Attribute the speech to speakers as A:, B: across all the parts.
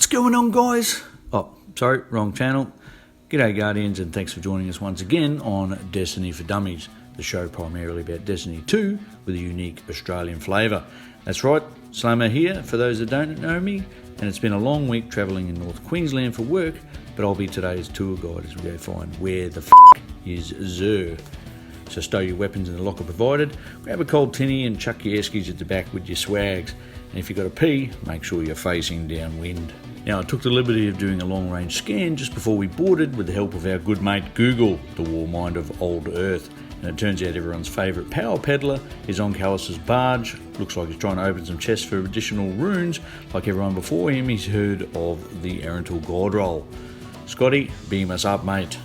A: What's going on, guys? Oh, sorry, wrong channel. G'day, Guardians, and thanks for joining us once again on Destiny for Dummies, the show primarily about Destiny 2 with a unique Australian flavour. That's right, Slammer here, for those that don't know me, and it's been a long week travelling in North Queensland for work, but I'll be today's tour guide as we go find where the is Xur. So stow your weapons in the locker provided, grab a cold tinny and chuck your eskies at the back with your swags. And if you've got to pee, make sure you're facing downwind. Now, I took the liberty of doing a long-range scan just before we boarded with the help of our good mate Google, the war mind of old Earth. And it turns out everyone's favourite power peddler is on Callus's barge. Looks like he's trying to open some chests for additional runes. Like everyone before him, he's heard of the Errantal God Roll. Scotty, beam us up, mate.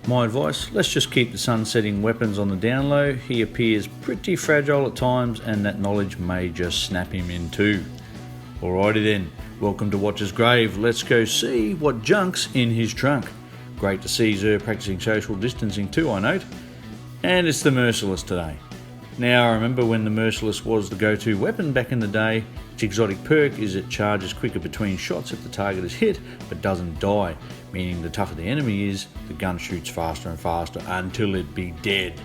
A: My advice, let's just keep the sun-setting weapons on the down low. He appears pretty fragile at times, and that knowledge may just snap him in two. Alrighty then, welcome to Watcher's Grave. Let's go see what junk's in his trunk. Great to see Xur practicing social distancing too, I note. And it's the Merciless today. Now, I remember when the Merciless was the go-to weapon back in the day. Its exotic perk is it charges quicker between shots if the target is hit, but doesn't die. Meaning the tougher the enemy is, the gun shoots faster and faster until it be dead.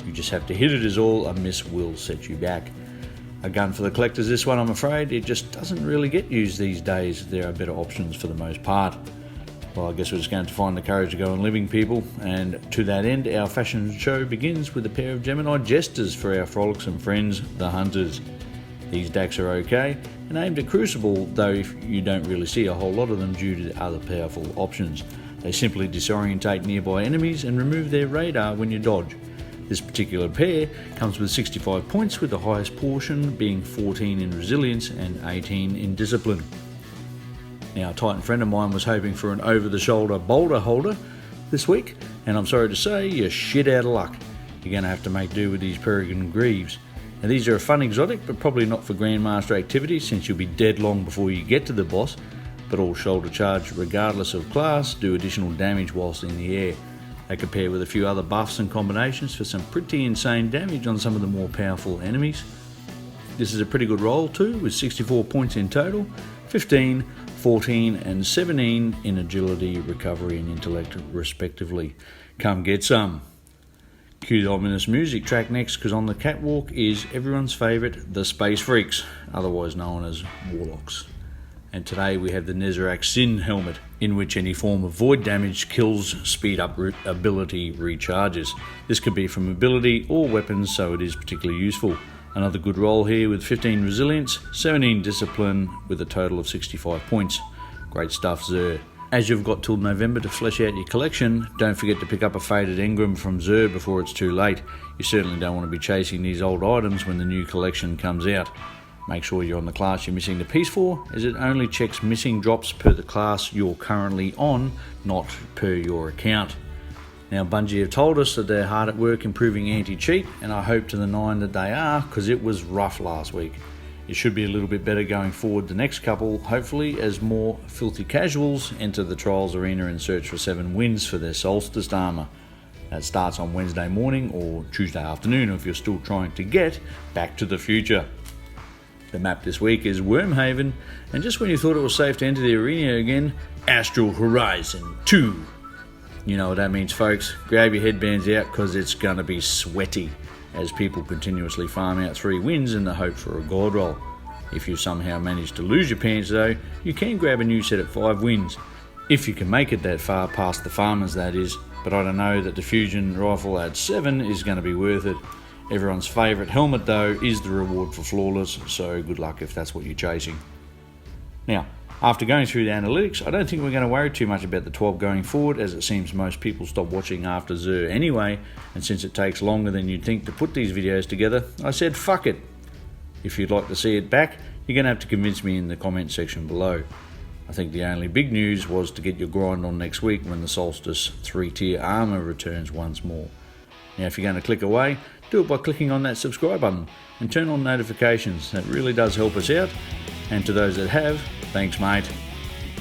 A: You just have to hit it is all, a miss will set you back. A gun for the collectors, this one, I'm afraid. It just doesn't really get used these days. There are better options for the most part. Well, I guess we're just going to find the courage to go on living, people. And to that end, our fashion show begins with a pair of Gemini Jesters for our frolicsome friends, the Hunters. These DACs are okay, and aimed at Crucible, though you don't really see a whole lot of them due to other powerful options. They simply disorientate nearby enemies and remove their radar when you dodge. This particular pair comes with 65 points, with the highest portion being 14 in resilience and 18 in discipline. Now, a Titan friend of mine was hoping for an over-the-shoulder boulder holder this week, and I'm sorry to say, you're shit out of luck. You're going to have to make do with these peregrinegreaves. Now, these are a fun exotic, but probably not for Grandmaster activity, since you'll be dead long before you get to the boss, but all shoulder charge, regardless of class, do additional damage whilst in the air. They compare with a few other buffs and combinations for some pretty insane damage on some of the more powerful enemies. This is a pretty good roll too, with 64 points in total, 15, 14 and 17 in agility, recovery and intellect respectively. Come get some. Cue the ominous music track next, because on the catwalk is everyone's favourite, the Space Freaks, otherwise known as Warlocks. And today we have the Nasrax Sin helmet, in which any form of void damage, kills, speed up ability recharges. This could be from ability or weapons, so it is particularly useful. Another good roll here with 15 resilience, 17 discipline, with a total of 65 points. Great stuff, Xur. As you've got till November to flesh out your collection, don't forget to pick up a faded ingram from Xur before it's too late. You certainly don't want to be chasing these old items when the new collection comes out. Make sure you're on the class you're missing the piece for, as it only checks missing drops per the class you're currently on, not per your account. Now, Bungie have told us that they're hard at work improving anti-cheat, and I hope to the nine that they are, because it was rough last week. It should be a little bit better going forward the next couple, hopefully, as more filthy casuals enter the Trials Arena and search for 7 wins for their Solstice armour. That starts on Wednesday morning or Tuesday afternoon if you're still trying to get Back to the Future. The map this week is Wormhaven, and just when you thought it was safe to enter the arena again, Astral Horizon 2. You know what that means, folks. Grab your headbands out, because it's going to be sweaty, as people continuously farm out 3 wins in the hope for a god roll. If you somehow manage to lose your pants though, you can grab a new set at 5 wins. If you can make it that far past the farmers, that is. But I don't know that the fusion rifle at 7 is going to be worth it. Everyone's favourite helmet though is the reward for flawless, so good luck if that's what you're chasing. Now, after going through the analytics, I don't think we're going to worry too much about the 12 going forward, as it seems most people stop watching after Xur anyway, and since it takes longer than you'd think to put these videos together, I said fuck it. If you'd like to see it back, you're going to have to convince me in the comment section below. I think the only big news was to get your grind on next week when the Solstice 3-tier armour returns once more. Now, if you're going to click away, do it by clicking on that subscribe button and turn on notifications. That really does help us out. And to those that have, thanks, mate.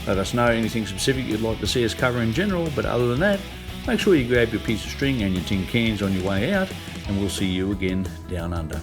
A: Let us know anything specific you'd like to see us cover in general, but other than that, make sure you grab your piece of string and your tin cans on your way out, and we'll see you again down under.